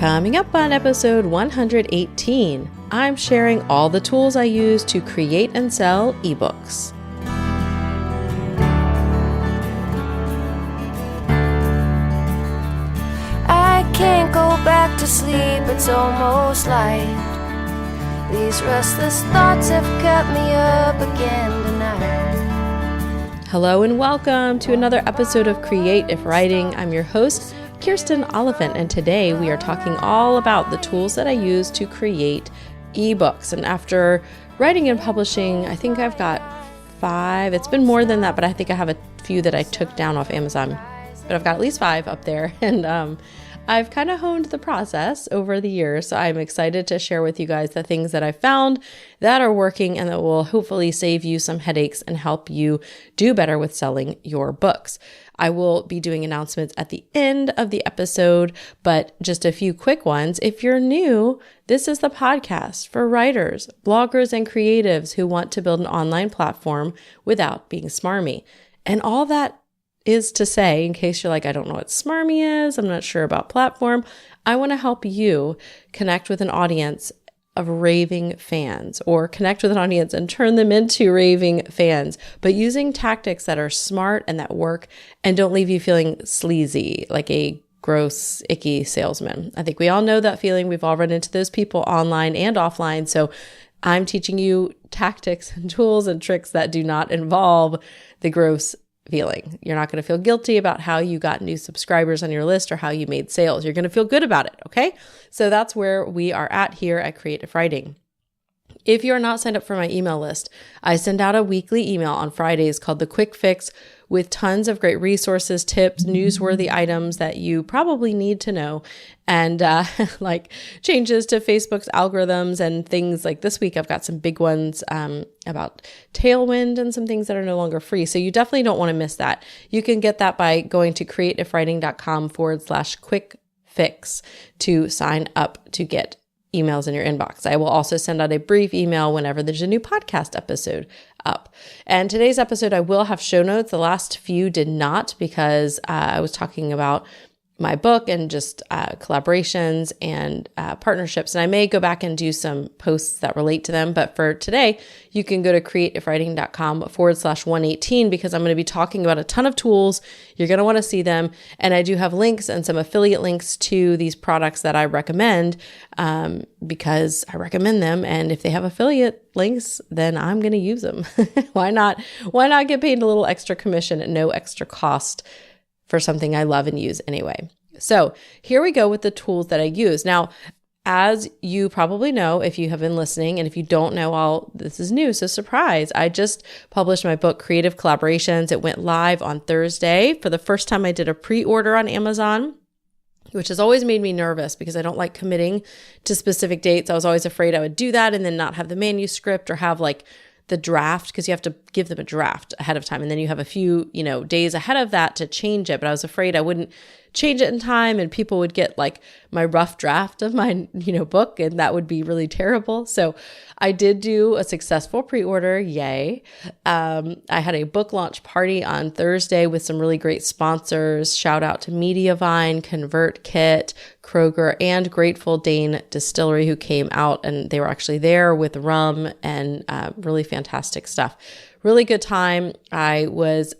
Coming up on episode 118, I'm sharing all the tools I use to create and sell ebooks. I can't go back to sleep, it's almost light. These restless thoughts have kept me up again tonight. Hello and welcome to another episode of Creative Writing. I'm your host, Kirsten Oliphant, and today we are talking all about the tools that I use to create ebooks. And after writing and publishing, I think I've got 5. It's been more than that, but I think I have a few that I took down off Amazon. But I've got at least 5 up there, and I've kind of honed the process over the years, so I'm excited to share with you guys the things that I found that are working and that will hopefully save you some headaches and help you do better with selling your books. I will be doing announcements at the end of the episode, but just a few quick ones. If you're new, this is the podcast for writers, bloggers, and creatives who want to build an online platform without being smarmy. And all that is to say, in case you're like, I don't know what smarmy is, I'm not sure about platform, I want to help you connect with an audience of raving fans, or connect with an audience and turn them into raving fans, but using tactics that are smart and that work and don't leave you feeling sleazy, like a gross, icky salesman. I think we all know that feeling. We've all run into those people online and offline. So I'm teaching you tactics and tools and tricks that do not involve the gross feeling. You're not going to feel guilty about how you got new subscribers on your list or how you made sales. You're going to feel good about it. Okay. So that's where we are at here at Creative Writing. If you're not signed up for my email list, I send out a weekly email on Fridays called The Quick Fix with tons of great resources, tips, newsworthy items that you probably need to know, and like changes to Facebook's algorithms and things like this week. I've got some big ones about Tailwind and some things that are no longer free. So you definitely don't want to miss that. You can get that by going to creativewriting.com/quick fix to sign up to get emails in your inbox. I will also send out a brief email whenever there's a new podcast episode up. And today's episode, I will have show notes. The last few did not, because I was talking about my book and just collaborations and partnerships. And I may go back and do some posts that relate to them. But for today, you can go to creativewriting.com/118, because I'm going to be talking about a ton of tools. You're going to want to see them. And I do have links and some affiliate links to these products that I recommend, because I recommend them. And if they have affiliate links, then I'm going to use them. Why not? Why not get paid a little extra commission at no extra cost for something I love and use anyway? So here we go with the tools that I use. Now, as you probably know, if you have been listening, and if you don't know, this is new, so surprise. I just published my book, Creative Collaborations. It went live on Thursday. For the first time, I did a pre-order on Amazon, which has always made me nervous because I don't like committing to specific dates. I was always afraid I would do that and then not have the manuscript or have like the draft, because you have to give them a draft ahead of time. And then you have a few, days ahead of that to change it. But I was afraid I wouldn't change it in time and people would get like my rough draft of my, book, and that would be really terrible. So I did do a successful pre-order. Yay. I had a book launch party on Thursday with some really great sponsors. Shout out to Mediavine, ConvertKit, Kroger, and Grateful Dane Distillery, who came out, and they were actually there with rum and really fantastic stuff. Really good time. I was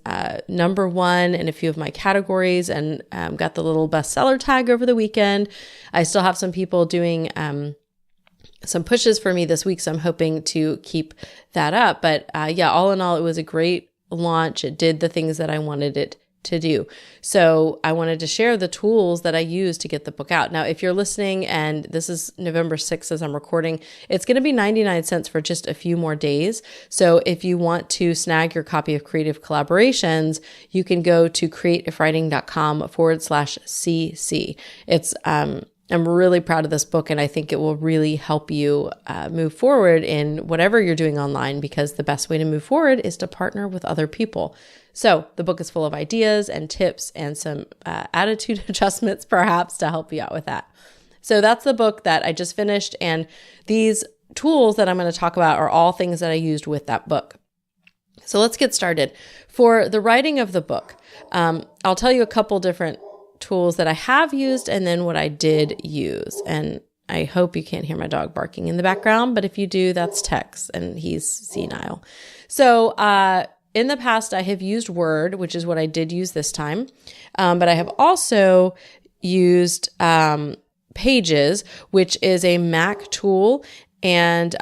number 1 in a few of my categories and got the little bestseller tag over the weekend. I still have some people doing some pushes for me this week, so I'm hoping to keep that up. But all in all, it was a great launch. It did the things that I wanted it to do. So I wanted to share the tools that I use to get the book out. Now, if you're listening, and this is November 6th as I'm recording, it's going to be 99 cents for just a few more days. So if you want to snag your copy of Creative Collaborations, you can go to creativewriting.com/CC. I'm really proud of this book, and I think it will really help you move forward in whatever you're doing online, because the best way to move forward is to partner with other people. So the book is full of ideas and tips and some attitude adjustments, perhaps, to help you out with that. So that's the book that I just finished, and these tools that I'm going to talk about are all things that I used with that book. So let's get started. For the writing of the book, I'll tell you a couple different tools that I have used and then what I did use. And I hope you can't hear my dog barking in the background, but if you do, that's Tex and he's senile. So in the past, I have used Word, which is what I did use this time. But I have also used Pages, which is a Mac tool. And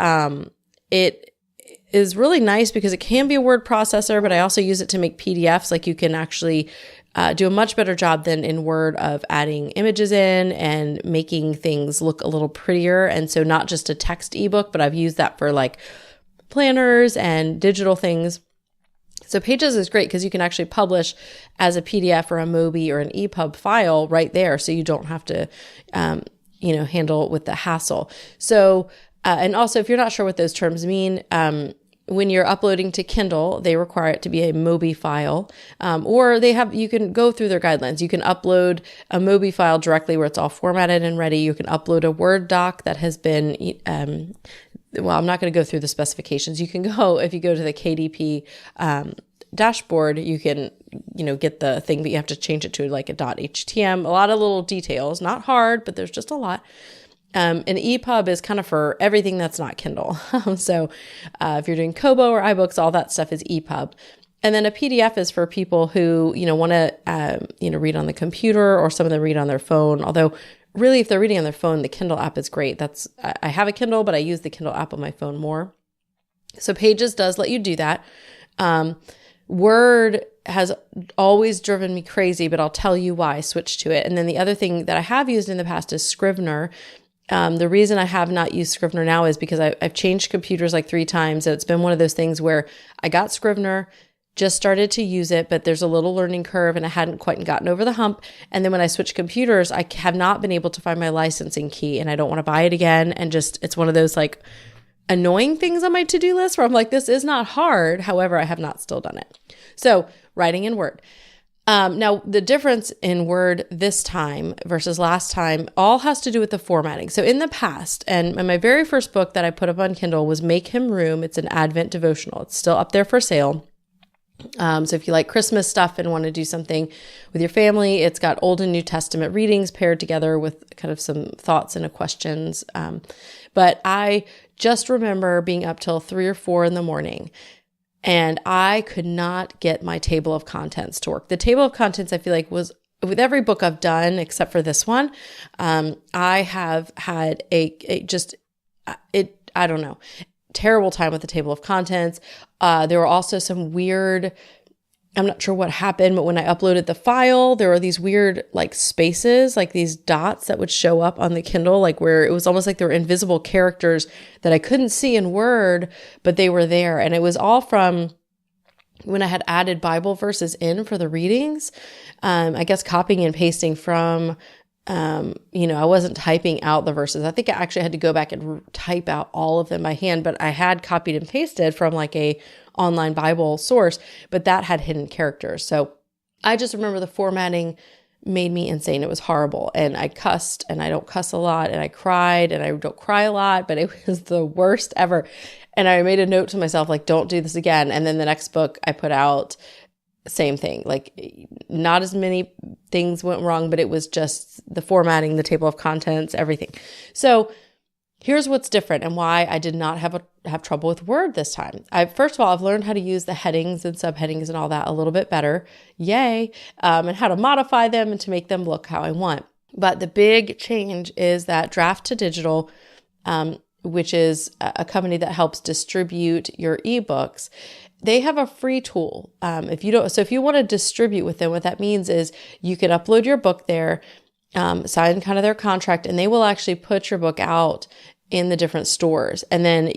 it is really nice because it can be a word processor, but I also use it to make PDFs. Like you can actually do a much better job than in Word of adding images in and making things look a little prettier. And so not just a text ebook, but I've used that for like planners and digital things. So Pages is great because you can actually publish as a PDF or a MOBI or an EPUB file right there. So you don't have to, handle it with the hassle. So, and also if you're not sure what those terms mean, when you're uploading to Kindle, they require it to be a MOBI file, or you can go through their guidelines. You can upload a MOBI file directly where it's all formatted and ready. You can upload a Word doc that has been, I'm not going to go through the specifications. You can go, if you go to the KDP dashboard, you can, get the thing, but you have to change it to like a .htm, a lot of little details, not hard, but there's just a lot. An EPUB is kind of for everything that's not Kindle. So if you're doing Kobo or iBooks, all that stuff is EPUB. And then a PDF is for people who, want to, read on the computer, or some of them read on their phone. Although really, if they're reading on their phone, the Kindle app is great. I have a Kindle, but I use the Kindle app on my phone more. So Pages does let you do that. Word has always driven me crazy, but I'll tell you why I switched to it. And then the other thing that I have used in the past is Scrivener. The reason I have not used Scrivener now is because I've changed computers like 3 times. And it's been one of those things where I got Scrivener, just started to use it, but there's a little learning curve and I hadn't quite gotten over the hump. And then when I switched computers, I have not been able to find my licensing key and I don't want to buy it again. And it's one of those like annoying things on my to-do list where I'm like, this is not hard. However, I have not still done it. So writing in Word. Now, the difference in Word this time versus last time all has to do with the formatting. So in the past, and my very first book that I put up on Kindle was Make Him Room. It's an Advent devotional. It's still up there for sale. So if you like Christmas stuff and want to do something with your family, it's got Old and New Testament readings paired together with kind of some thoughts and questions. But I just remember being up till 3 or 4 in the morning. And I could not get my table of contents to work. The table of contents, I feel like, was with every book I've done, except for this one, I have had I don't know, terrible time with the table of contents. There were also some weird, I'm not sure what happened, but when I uploaded the file, there were these weird like spaces, like these dots that would show up on the Kindle, like where it was almost like there were invisible characters that I couldn't see in Word, but they were there. And it was all from when I had added Bible verses in for the readings. I guess copying and pasting from, I wasn't typing out the verses. I think I actually had to go back and type out all of them by hand, but I had copied and pasted from like a online Bible source, but that had hidden characters. So I just remember the formatting made me insane. It was horrible. And I cussed, and I don't cuss a lot, and I cried, and I don't cry a lot, but it was the worst ever. And I made a note to myself, like, don't do this again. And then the next book I put out, same thing, like not as many things went wrong, but it was just the formatting, the table of contents, everything. So here's what's different and why I did not have trouble with Word this time. First of all, I've learned how to use the headings and subheadings and all that a little bit better. Yay. And how to modify them and to make them look how I want. But the big change is that Draft to Digital, which is a company that helps distribute your ebooks, they have a free tool. If you want to distribute with them, what that means is you can upload your book there, sign kind of their contract, and they will actually put your book out in the different stores. And then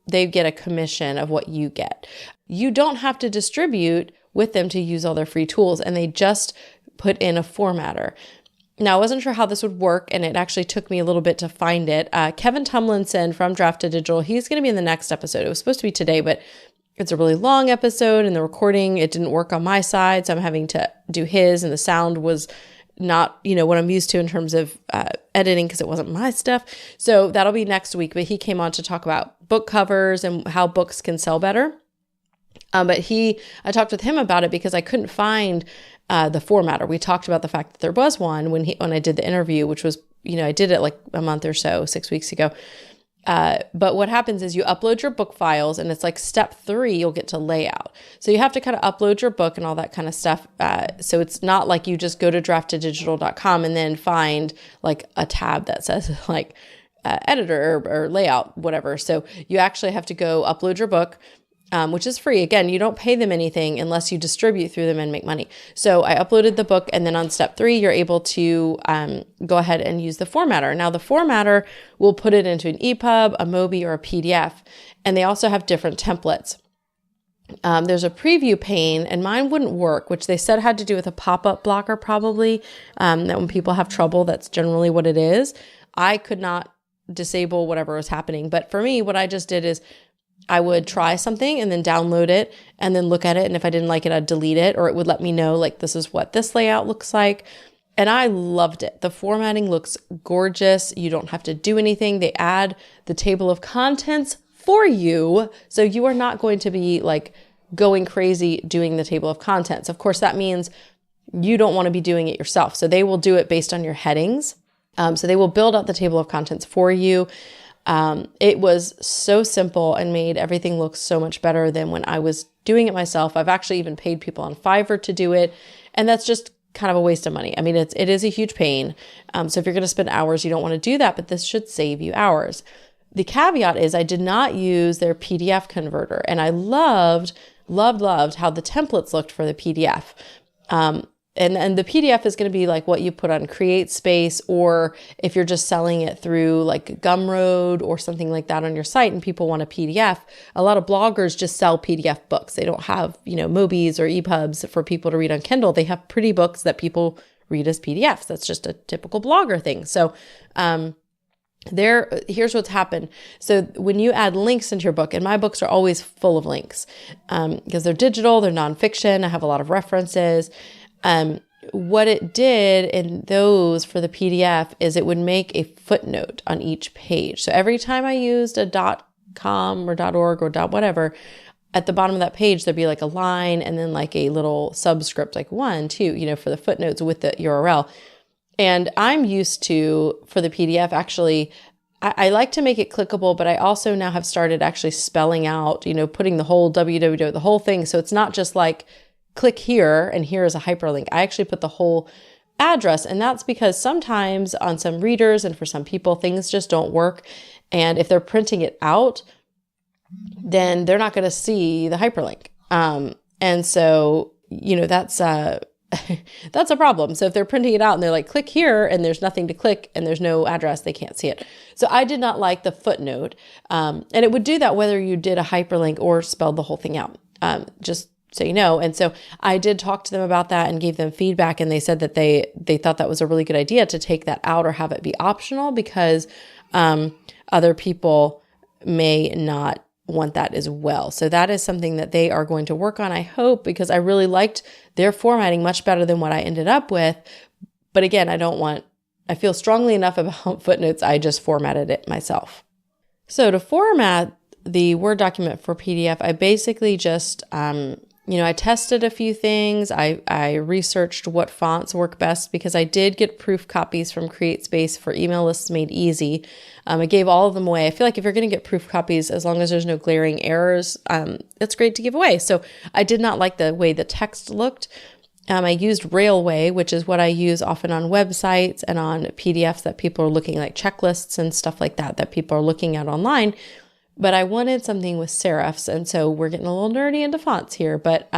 they get a commission of what you get. You don't have to distribute with them to use all their free tools, and they just put in a formatter. Now, I wasn't sure how this would work, and it actually took me a little bit to find it. Kevin Tumlinson from Draft to Digital, he's going to be in the next episode. It was supposed to be today, but it's a really long episode, and the recording, it didn't work on my side, so I'm having to do his, and the sound was not, what I'm used to in terms of editing because it wasn't my stuff. So that'll be next week, but he came on to talk about book covers and how books can sell better. But I talked with him about it because I couldn't find the formatter. We talked about the fact that there was one when I did the interview, which was, I did it like a month or so, 6 weeks ago. But what happens is you upload your book files, and it's like step 3, you'll get to layout. So you have to kind of upload your book and all that kind of stuff. So it's not like you just go to draftedigital.com and then find like a tab that says like editor or layout, whatever. So you actually have to go upload your book, which is free. Again, you don't pay them anything unless you distribute through them and make money. So I uploaded the book, and then on step 3, you're able to go ahead and use the formatter. Now the formatter will put it into an EPUB, a MOBI, or a PDF, and they also have different templates. There's a preview pane, and mine wouldn't work, which they said had to do with a pop-up blocker probably, that when people have trouble, that's generally what it is. I could not disable whatever was happening. But for me, what I just did is I would try something and then download it and then look at it. And if I didn't like it, I'd delete it, or it would let me know, like, this is what this layout looks like. And I loved it. The formatting looks gorgeous. You don't have to do anything. They add the table of contents for you. So you are not going to be like going crazy doing the table of contents. Of course, that means you don't want to be doing it yourself. So they will do it based on your headings. So they will build out the table of contents for you. It was so simple and made everything look so much better than when I was doing it myself. I've actually even paid people on Fiverr to do it. And that's just kind of a waste of money. I mean, it is a huge pain. So if you're going to spend hours, you don't want to do that, but this should save you hours. The caveat is I did not use their PDF converter, and I loved how the templates looked for the PDF. And the PDF is going to be like what you put on CreateSpace, or if you're just selling it through like Gumroad or something like that on your site and people want a PDF. A lot of bloggers just sell PDF books. They don't have, MOBIs or EPUBs for people to read on Kindle. They have pretty books that people read as PDFs. That's just a typical blogger thing. So here's what's happened. So when you add links into your book, and my books are always full of links because they're digital, they're nonfiction. I have a lot of references. What it did in those for the PDF is it would make a footnote on each page. So every time I used a .com or .org or .whatever, at the bottom of that page, there'd be like a line and then like a little subscript, like 1, 2, for the footnotes with the URL. And I'm used to, for the PDF, actually, I like to make it clickable, but I also now have started actually spelling out, putting the whole www, the whole thing. So it's not just like, click here and here is a hyperlink. I actually put the whole address, and that's because sometimes on some readers and for some people, things just don't work. And if they're printing it out, then they're not going to see the hyperlink. And so, that's that's a problem. So if they're printing it out and they're like, click here, and there's nothing to click and there's no address, they can't see it. So I did not like the footnote. And it would do that whether you did a hyperlink or spelled the whole thing out. Just so you know. And so I did talk to them about that and gave them feedback. And they said that they thought that was a really good idea to take that out or have it be optional because other people may not want that as well. So that is something that they are going to work on, I hope, because I really liked their formatting much better than what I ended up with. But again, I feel strongly enough about footnotes, I just formatted it myself. So to format the Word document for PDF, I basically just, I tested a few things. I researched what fonts work best because I did get proof copies from CreateSpace for Email Lists Made Easy. I gave all of them away. I feel like if you're going to get proof copies, as long as there's no glaring errors, it's great to give away. So I did not like the way the text looked. I used Railway, which is what I use often on websites and on PDFs that people are looking, like checklists and stuff like that people are looking at online. But I wanted something with serifs. And so we're getting a little nerdy into fonts here. But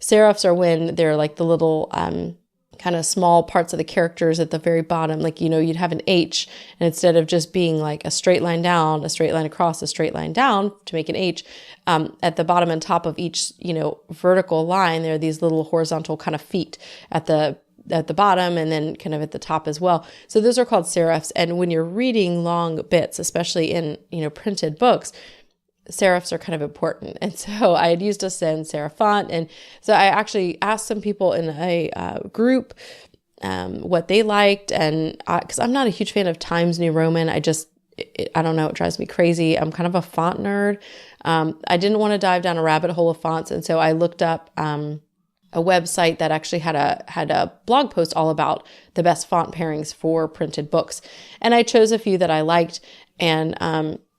serifs are when they're like the little kind of small parts of the characters at the very bottom. Like, you'd have an H, and instead of just being like a straight line down, a straight line across, a straight line down to make an H, at the bottom and top of each, vertical line, there are these little horizontal kind of feet at the bottom and then kind of at the top as well. So those are called serifs. And when you're reading long bits, especially in, printed books, serifs are kind of important. And so I had used a sans serif font. And so I actually asked some people in a group what they liked. And because I'm not a huge fan of Times New Roman, I don't know, it drives me crazy. I'm kind of a font nerd. I didn't want to dive down a rabbit hole of fonts. And so I looked up a website that actually had a blog post all about the best font pairings for printed books. And I chose a few that I liked, and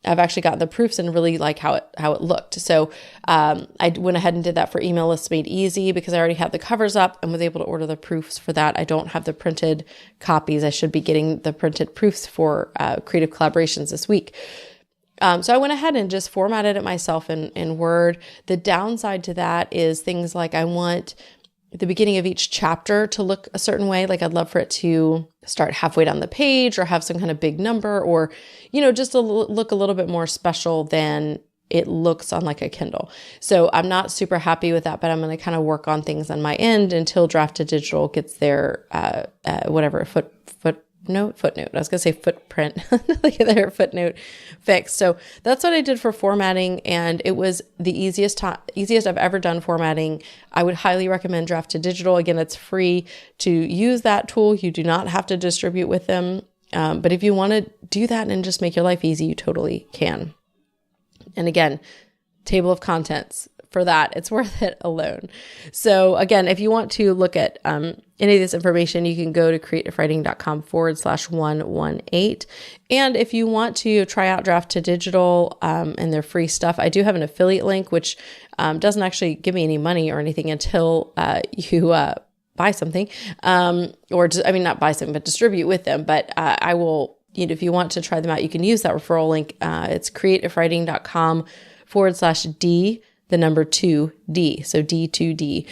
I've actually gotten the proofs and really like how it looked. So I went ahead and did that for Email Lists Made Easy because I already had the covers up and was able to order the proofs for that. I don't have the printed copies. I should be getting the printed proofs for Creative Collaborations this week. So I went ahead and just formatted it myself in Word. The downside to that is things like I want the beginning of each chapter to look a certain way. Like I'd love for it to start halfway down the page or have some kind of big number, or, just look a little bit more special than it looks on like a Kindle. So I'm not super happy with that, but I'm going to kind of work on things on my end until Draft to Digital gets their, footnote. I was going to say footprint, like their footnote fixed. So that's what I did for formatting. And it was the easiest I've ever done formatting. I would highly recommend Draft to Digital. Again, it's free to use that tool. You do not have to distribute with them. But if you want to do that and just make your life easy, you totally can. And again, table of contents. For that, it's worth it alone. So again, if you want to look at any of this information, you can go to creativewriting.com/118. And if you want to try out Draft to Digital and their free stuff, I do have an affiliate link, which doesn't actually give me any money or anything until you buy something, not buy something, but distribute with them. But I will, if you want to try them out, you can use that referral link. It's creativewriting.com/D. the number 2D, so D2D,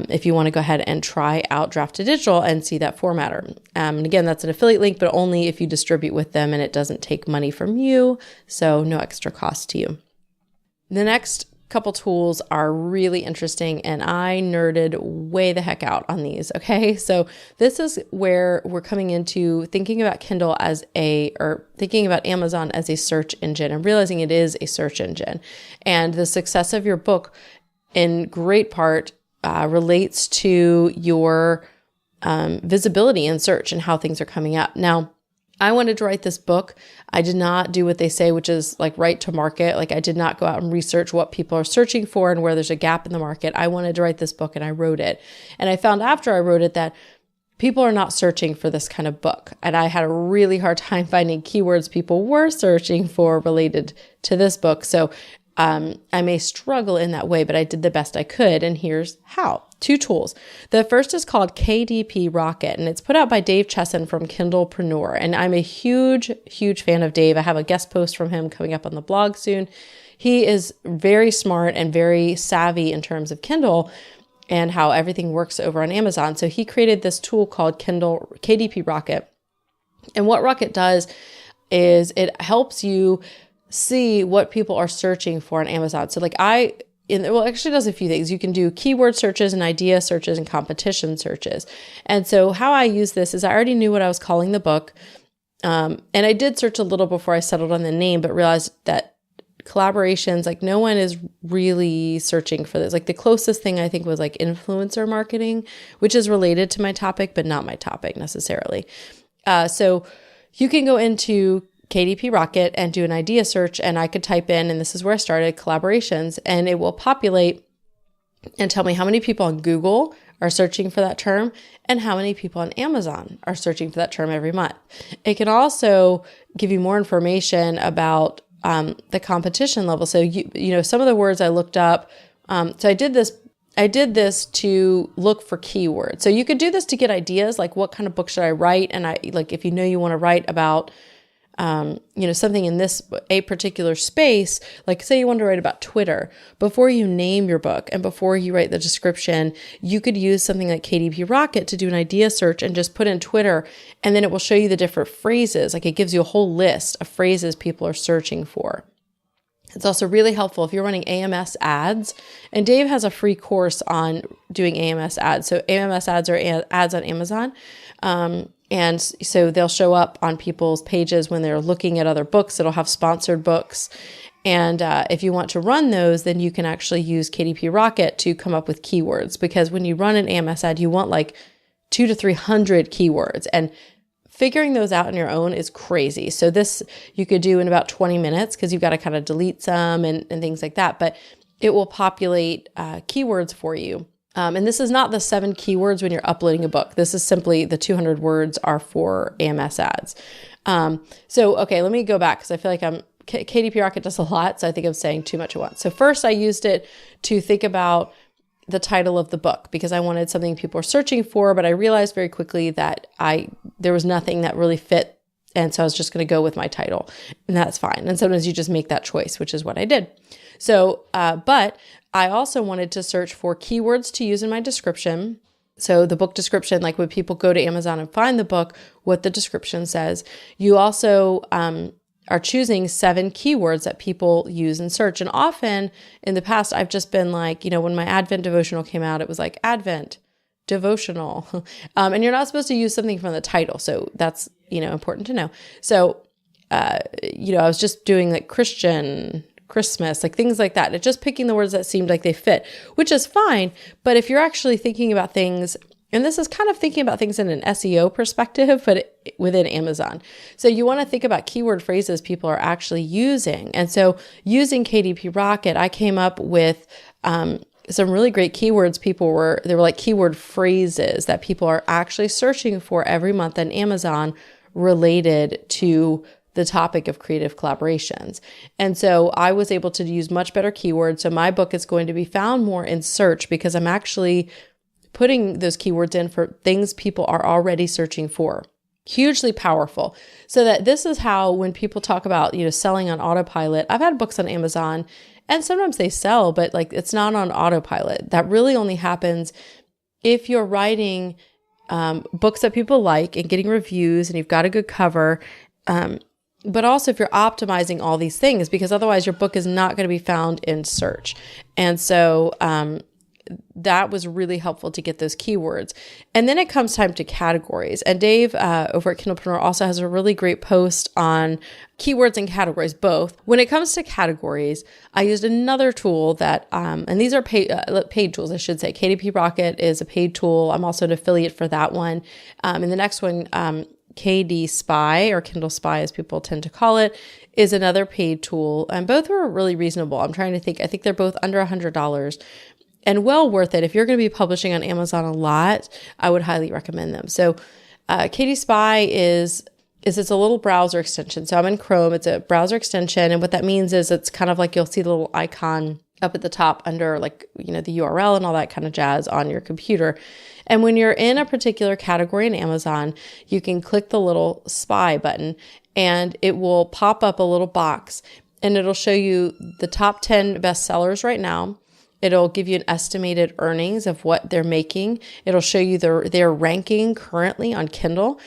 if you want to go ahead and try out Draft to Digital and see that formatter. And again, that's an affiliate link, but only if you distribute with them and it doesn't take money from you, so no extra cost to you. The next couple tools are really interesting, and I nerded way the heck out on these. Okay. So this is where we're coming into thinking about Kindle thinking about Amazon as a search engine and realizing it is a search engine, and the success of your book in great part relates to your visibility in search and how things are coming up. Now, I wanted to write this book. I did not do what they say, which is like right to market. Like I did not go out and research what people are searching for and where there's a gap in the market. I wanted to write this book and I wrote it. And I found after I wrote it that people are not searching for this kind of book. And I had a really hard time finding keywords people were searching for related to this book. So I may struggle in that way, but I did the best I could. And here's how. 2 tools. The first is called KDP Rocket, and it's put out by Dave Chesson from Kindlepreneur. And I'm a huge, huge fan of Dave. I have a guest post from him coming up on the blog soon. He is very smart and very savvy in terms of Kindle and how everything works over on Amazon. So he created this tool called KDP Rocket. And what Rocket does is it helps you see what people are searching for on Amazon. So it actually does a few things. You can do keyword searches and idea searches and competition searches. And so how I use this is I already knew what I was calling the book. And I did search a little before I settled on the name, but realized that collaborations, no one is really searching for this. The closest thing I think was influencer marketing, which is related to my topic, but not my topic necessarily. So you can go into KDP Rocket and do an idea search, and I could type in, and this is where I started, collaborations, and it will populate and tell me how many people on Google are searching for that term and how many people on Amazon are searching for that term every month. It can also give you more information about the competition level. So some of the words I looked up. So I did this to look for keywords. So you could do this to get ideas, like what kind of book should I write, and if you want to write about something in a particular space, say you want to write about Twitter, before you name your book and before you write the description, you could use something like KDP Rocket to do an idea search and just put in Twitter, and then it will show you the different phrases. It gives you a whole list of phrases people are searching for. It's also really helpful if you're running AMS ads, and Dave has a free course on doing AMS ads. So AMS ads are ads on Amazon. And so they'll show up on people's pages when they're looking at other books. It'll have sponsored books. And if you want to run those, then you can actually use KDP Rocket to come up with keywords, because when you run an AMS ad, you want 200 to 300 keywords, and figuring those out on your own is crazy. So this you could do in about 20 minutes because you've got to kind of delete some and things like that, but it will populate keywords for you And this is not the 7 keywords when you're uploading a book. This is simply the 200 words are for AMS ads. Okay, let me go back because I feel like KDP Rocket does a lot. So I think I'm saying too much at once. So first I used it to think about the title of the book because I wanted something people are searching for, but I realized very quickly that there was nothing that really fit. And so I was just going to go with my title, and that's fine. And sometimes you just make that choice, which is what I did. So, but I also wanted to search for keywords to use in my description. So the book description, like when people go to Amazon and find the book, what the description says. You also are choosing 7 keywords that people use in search. And often in the past, I've just been like, when my Advent devotional came out, it was like Advent devotional. And you're not supposed to use something from the title. So that's, important to know. So, I was just doing like Christmas, like things like that. And just picking the words that seemed like they fit, which is fine. But if you're actually thinking about things, and this is kind of thinking about things in an SEO perspective, but within Amazon. So you want to think about keyword phrases people are actually using. And so using KDP Rocket, I came up with some really great keywords. They were like keyword phrases that people are actually searching for every month on Amazon related to the topic of creative collaborations. And so I was able to use much better keywords. So my book is going to be found more in search because I'm actually putting those keywords in for things people are already searching for. Hugely powerful. So that this is how, when people talk about, selling on autopilot, I've had books on Amazon and sometimes they sell, but like it's not on autopilot. That really only happens if you're writing books that people like and getting reviews and you've got a good cover. But also if you're optimizing all these things, because otherwise your book is not going to be found in search. And so that was really helpful to get those keywords. And then it comes time to categories. And Dave over at Kindlepreneur also has a really great post on keywords and categories, both. When it comes to categories, I used another tool that, and these are paid tools, I should say. KDP Rocket is a paid tool. I'm also an affiliate for that one. And the next one, KD Spy, or Kindle Spy as people tend to call it, is another paid tool. And both were really reasonable. I'm trying to think. I think they're both under $100 and well worth it. If you're going to be publishing on Amazon a lot, I would highly recommend them. So KD Spy is it's a little browser extension. So I'm in Chrome. It's a browser extension. And what that means is it's kind of like you'll see the little icon up at the top under the URL and all that kind of jazz on your computer. And when you're in a particular category in Amazon, you can click the little spy button and it will pop up a little box and it'll show you the top 10 bestsellers right now. It'll give you an estimated earnings of what they're making. It'll show you their ranking currently on Kindle.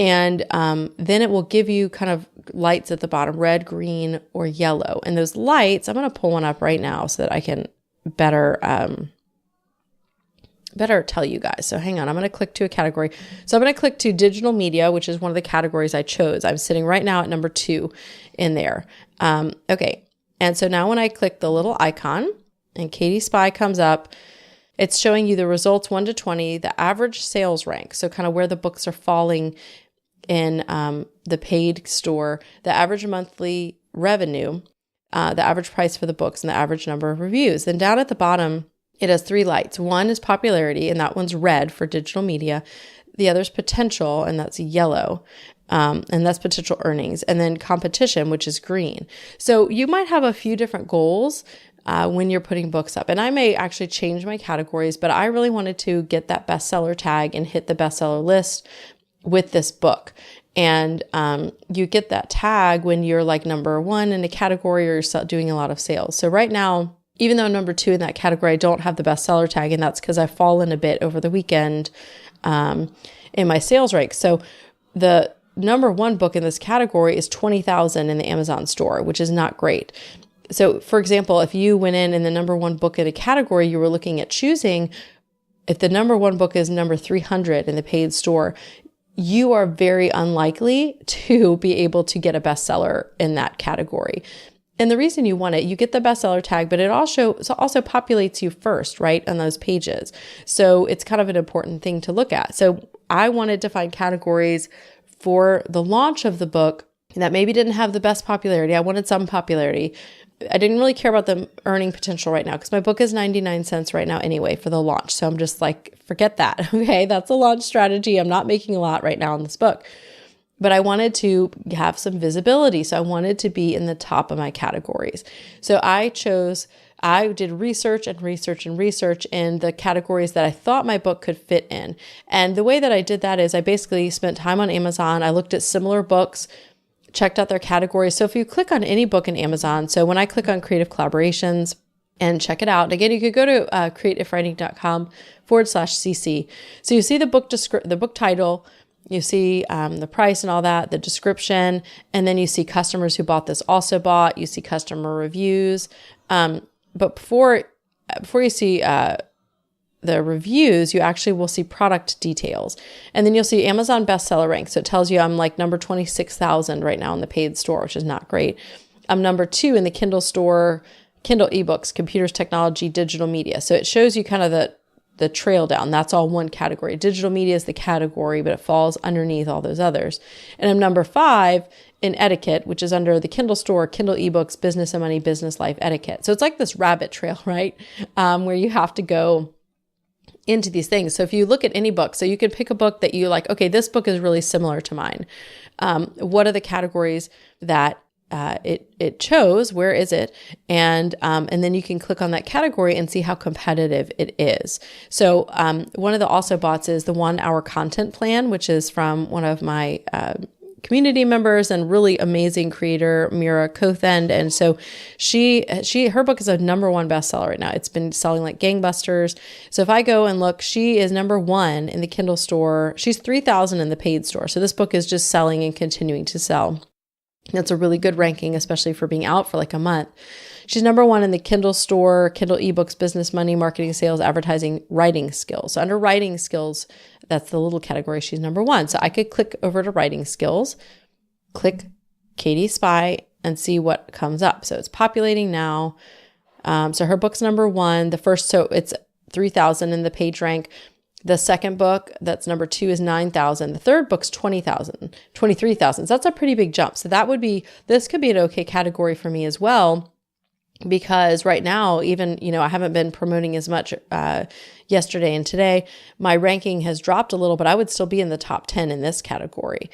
And then it will give you kind of lights at the bottom, red, green, or yellow. And those lights, I'm going to pull one up right now so that I can better tell you guys. So hang on, I'm going to click to a category. So I'm going to click to digital media, which is one of the categories I chose. I'm sitting right now at number 2 in there. Okay. And so now when I click the little icon and KD Spy comes up, it's showing you the results 1 to 20, the average sales rank. So kind of where the books are falling in the paid store, the average monthly revenue, the average price for the books, and the average number of reviews. Then down at the bottom, it has 3 lights. One is popularity, and that one's red for digital media. The other's potential, and that's yellow. And that's potential earnings. And then competition, which is green. So you might have a few different goals when you're putting books up. And I may actually change my categories, but I really wanted to get that bestseller tag and hit the bestseller list with this book. And you get that tag when you're like number 1 in a category or you're doing a lot of sales. So right now, even though I'm number 2 in that category, I don't have the bestseller tag, and that's because I've fallen a bit over the weekend in my sales rank. So the number 1 book in this category is 20,000 in the Amazon store, which is not great. So for example, if you went in the number 1 book in a category you were looking at choosing, if the number 1 book is number 300 in the paid store, you are very unlikely to be able to get a bestseller in that category. And the reason you want it, you get the bestseller tag, but it also populates you first, right, on those pages. So it's kind of an important thing to look at. So I wanted to find categories for the launch of the book that maybe didn't have the best popularity. I wanted some popularity, I didn't really care about the earning potential right now because my book is 99 cents right now anyway for the launch. So I'm just like, forget that. Okay. That's a launch strategy. I'm not making a lot right now in this book, but I wanted to have some visibility. So I wanted to be in the top of my categories. So I did research in the categories that I thought my book could fit in. And the way that I did that is I basically spent time on Amazon. I looked at similar books, checked out their categories. So if you click on any book in Amazon, so when I click on Creative Collaborations and check it out, again, you could go to creativewriting.com/CC. So you see the book title, you see the price and all that, the description, and then you see customers who bought this also bought, you see customer reviews. But before you see the reviews, you actually will see product details. And then you'll see Amazon bestseller rank. So it tells you I'm like number 26,000 right now in the paid store, which is not great. I'm number 2 in the Kindle store, Kindle ebooks, computers, technology, digital media. So it shows you kind of the trail down. That's all one category. Digital media is the category, but it falls underneath all those others. And I'm number 5 in etiquette, which is under the Kindle store, Kindle ebooks, business and money, business life etiquette. So it's like this rabbit trail, right? Where you have to go into these things. So if you look at any book, so you can pick a book that you like, okay, this book is really similar to mine. What are the categories that it chose? Where is it? And then you can click on that category and see how competitive it is. So one of the also bots is the 1 hour content plan, which is from one of my community members and really amazing creator, Mira Kothend. And so her book is a number 1 bestseller right now. It's been selling like gangbusters. So if I go and look, she is number 1 in the Kindle store. She's 3,000 in the paid store. So this book is just selling and continuing to sell. That's a really good ranking, especially for being out for like a month. She's number 1 in the Kindle store, Kindle ebooks, business, money, marketing, sales, advertising, writing skills. So under writing skills, that's the little category. She's number 1. So I could click over to writing skills, click Katie Spy, and see what comes up. So it's populating now. So her book's number 1. The first, so it's 3,000 in the page rank. The second book, that's number 2, is 9,000. The third book's 20,000, 23,000. So that's a pretty big jump. So this could be an okay category for me as well, because right now, even, I haven't been promoting as much yesterday and today. My ranking has dropped a little, but I would still be in the top 10 in this category.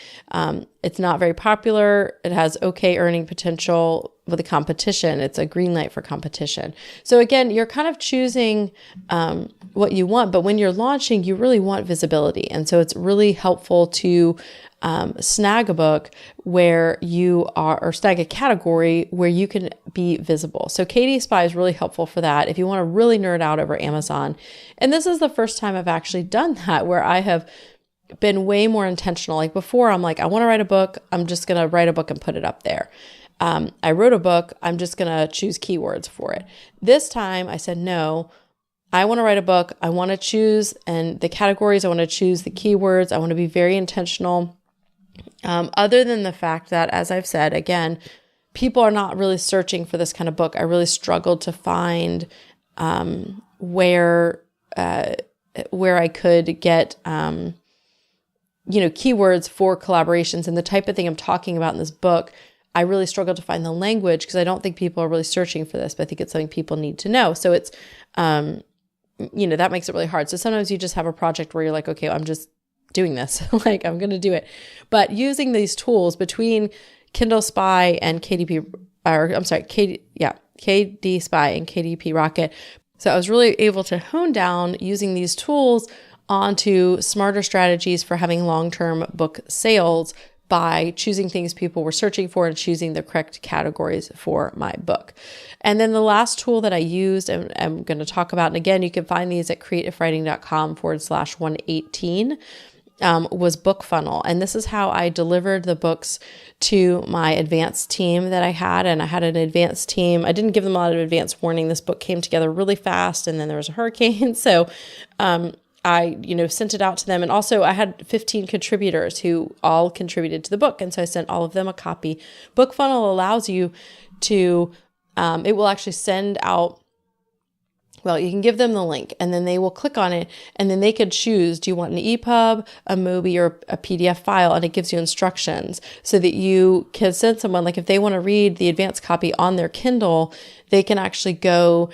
It's not very popular. It has okay earning potential with the competition. It's a green light for competition. So again, you're kind of choosing what you want, but when you're launching, you really want visibility. And so it's really helpful to snag a book where you are, or snag a category where you can be visible. So Katie Spy is really helpful for that if you want to really nerd out over Amazon. And this is the first time I've actually done that, where I have been way more intentional. Like before, I'm like, I want to write a book. I'm just going to write a book and put it up there. I wrote a book. I'm just going to choose keywords for it. This time I said, no, I want to write a book. I want to choose and the categories. I want to choose the keywords. I want to be very intentional. Other than the fact that, as I've said, again, people are not really searching for this kind of book. I really struggled to find where I could get keywords for collaborations and the type of thing I'm talking about in this book. I really struggled to find the language because I don't think people are really searching for this, but I think it's something people need to know. So it's that makes it really hard. So sometimes you just have a project where you're like, okay, I'm just doing this. Like, I'm going to do it. But using these tools between Kindle Spy and KDP Spy and KDP Rocket. So I was really able to hone down using these tools onto smarter strategies for having long-term book sales by choosing things people were searching for and choosing the correct categories for my book. And then the last tool that I used, and I'm going to talk about, and again, you can find these at creativewriting.com/118, was Book Funnel. And this is how I delivered the books to my advanced team that I had. And I had an advanced team. I didn't give them a lot of advance warning. This book came together really fast, and then there was a hurricane. So I sent it out to them. And also I had 15 contributors who all contributed to the book. And so I sent all of them a copy. Book Funnel allows you to, it will actually send out Well, you can give them the link and then they will click on it and then they could choose, do you want an EPUB, a MOBI, or a PDF file? And it gives you instructions so that you can send someone, like if they want to read the advanced copy on their Kindle, they can actually go,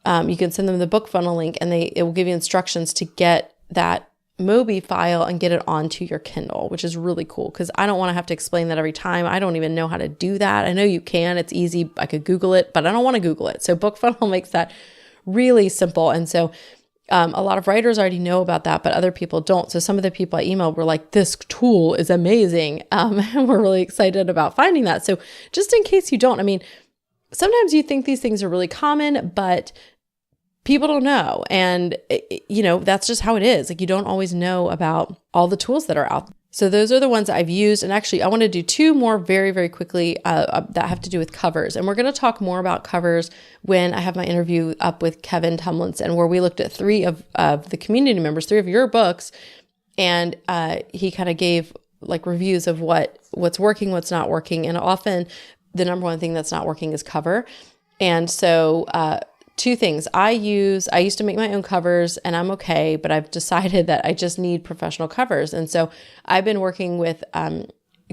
you can send them the book funnel link and it will give you instructions to get that MOBI file and get it onto your Kindle, which is really cool because I don't want to have to explain that every time. I don't even know how to do that. I know you can, it's easy. I could Google it, but I don't want to Google it. So book funnel makes that really simple. And so a lot of writers already know about that, but other people don't. So some of the people I emailed were like, this tool is amazing. And we're really excited about finding that. So just in case you don't, I mean, sometimes you think these things are really common, but people don't know. And, that's just how it is. Like you don't always know about all the tools that are out there. So those are the ones I've used. And actually, I want to do two more very, very quickly that have to do with covers. And we're going to talk more about covers when I have my interview up with Kevin Tumlinson, where we looked at three of the community members, three of your books. And he kind of gave like reviews of what's working, what's not working. And often the number one thing that's not working is cover. And so two things. I used to make my own covers and I'm okay, but I've decided that I just need professional covers. And so I've been working with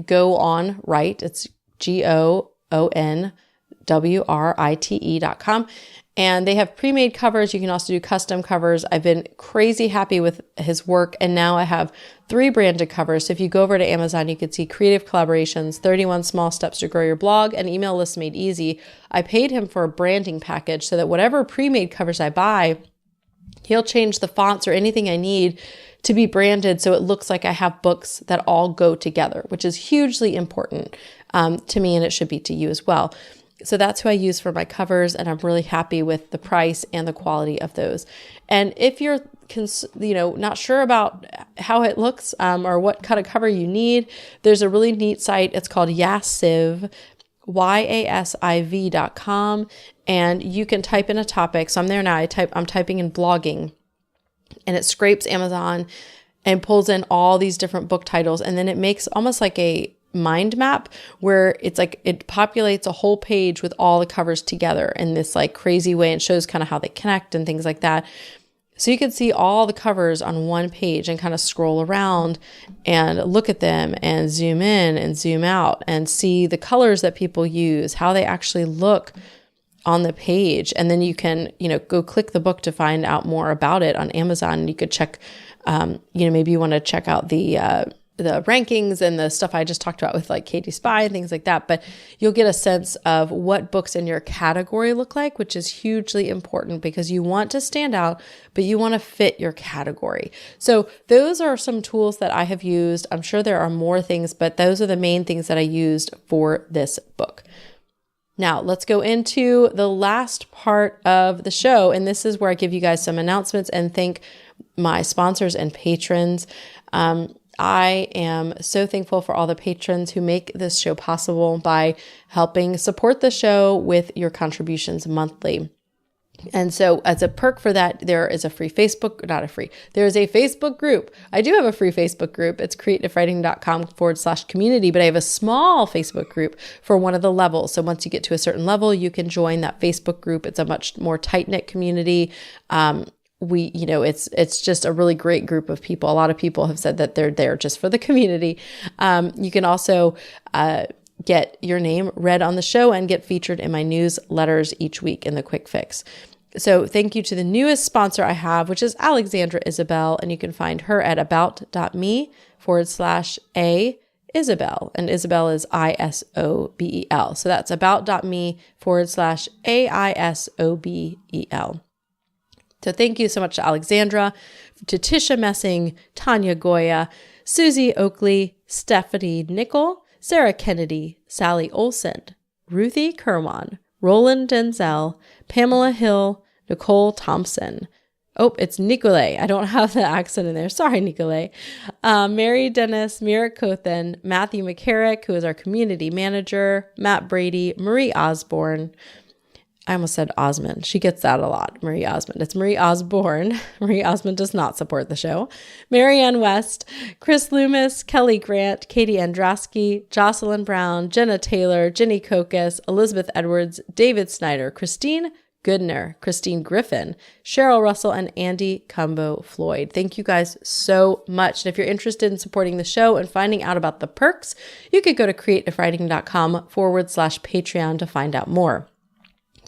Go On Write. It's GOONWRITE.com. And they have pre-made covers. You can also do custom covers. I've been crazy happy with his work. And now I have 3 branded covers. So if you go over to Amazon, you can see Creative Collaborations, 31 Small Steps to Grow Your Blog, and Email Lists Made Easy. I paid him for a branding package so that whatever pre-made covers I buy, he'll change the fonts or anything I need to be branded so it looks like I have books that all go together, which is hugely important to me, and it should be to you as well. So that's who I use for my covers, and I'm really happy with the price and the quality of those. And if you're not sure about how it looks or what kind of cover you need, there's a really neat site. It's called Yasiv, YASIV.com, and you can type in a topic. So I'm there now. I'm typing in blogging, and it scrapes Amazon and pulls in all these different book titles, and then it makes almost like a mind map where it's like it populates a whole page with all the covers together in this like crazy way and shows kind of how they connect and things like that. So you can see all the covers on one page and kind of scroll around and look at them and zoom in and zoom out and see the colors that people use, how they actually look on the page. And then you can, go click the book to find out more about it on Amazon. And you could check, maybe you want to check out the rankings and the stuff I just talked about with like Katie Spy and things like that, but you'll get a sense of what books in your category look like, which is hugely important because you want to stand out, but you want to fit your category. So those are some tools that I have used. I'm sure there are more things, but those are the main things that I used for this book. Now let's go into the last part of the show. And this is where I give you guys some announcements and thank my sponsors and patrons. I am so thankful for all the patrons who make this show possible by helping support the show with your contributions monthly. And so as a perk for that, there is a free there is a Facebook group. I do have a free Facebook group. It's createifwriting.com/community, but I have a small Facebook group for one of the levels. So once you get to a certain level, you can join that Facebook group. It's a much more tight-knit community. It's just a really great group of people. A lot of people have said that they're there just for the community. You can also get your name read on the show and get featured in my newsletters each week in the Quick Fix. So thank you to the newest sponsor I have, which is Alexandra Isabel, and you can find her at about.me/A Isabel, and Isabel is ISOBEL. So that's about.me/AISOBEL. So thank you so much to Alexandra, to Tisha Messing, Tanya Goya, Susie Oakley, Stephanie Nickel, Sarah Kennedy, Sally Olson, Ruthie Kerwan, Roland Denzel, Pamela Hill, Nicole Thompson. Oh, it's Nicolay. I don't have the accent in there. Sorry, Nicolay. Mary Dennis, Mira Kothan, Matthew McCarrick, who is our community manager, Matt Brady, Marie Osborne. I almost said Osmond. She gets that a lot, Marie Osmond. It's Marie Osborne. Marie Osmond does not support the show. Marianne West, Chris Loomis, Kelly Grant, Katie Andrasky, Jocelyn Brown, Jenna Taylor, Jenny Kokas, Elizabeth Edwards, David Snyder, Christine Goodner, Christine Griffin, Cheryl Russell, and Andy Cumbo Floyd. Thank you guys so much. And if you're interested in supporting the show and finding out about the perks, you could go to creativewriting.com/Patreon to find out more.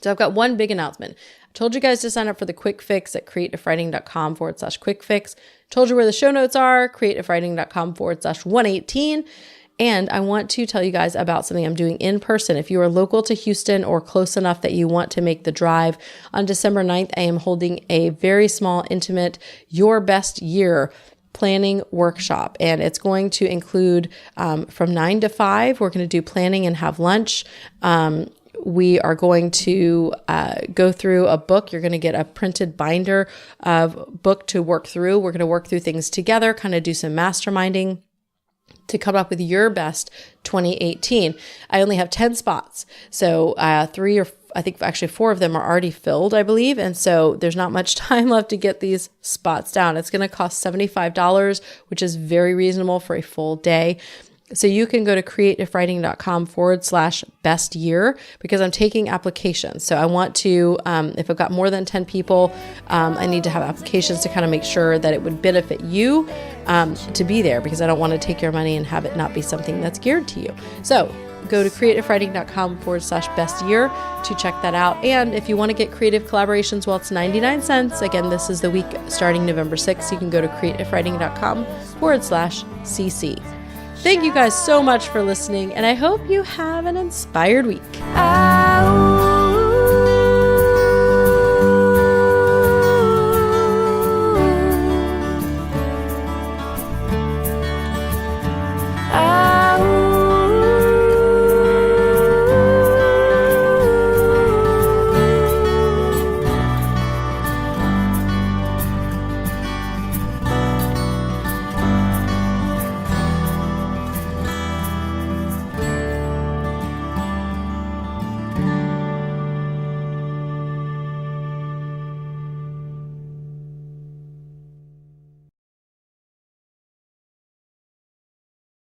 So I've got one big announcement. I told you guys to sign up for the quick fix at creativewriting.com/quick fix. Told you where the show notes are, creativewriting.com/118. And I want to tell you guys about something I'm doing in person. If you are local to Houston or close enough that you want to make the drive, on December 9th, I am holding a very small, intimate, Your Best Year planning workshop. And it's going to include from 9 to 5, we're going to do planning and have lunch. We are going to go through a book. You're going to get a printed binder of book to work through. We're going to work through things together, kind of do some masterminding to come up with your best 2018. I only have 10 spots. So 4 of them are already filled, I believe. And so there's not much time left to get these spots down. It's going to cost $75, which is very reasonable for a full day. So you can go to creativewriting.com/best year because I'm taking applications. So I want to, if I've got more than 10 people, I need to have applications to kind of make sure that it would benefit you to be there, because I don't want to take your money and have it not be something that's geared to you. So go to creativewriting.com/best year to check that out. And if you want to get creative collaborations, well, it's 99 cents. Again, this is the week starting November 6th. You can go to creativewriting.com/CC. Thank you guys so much for listening, and I hope you have an inspired week.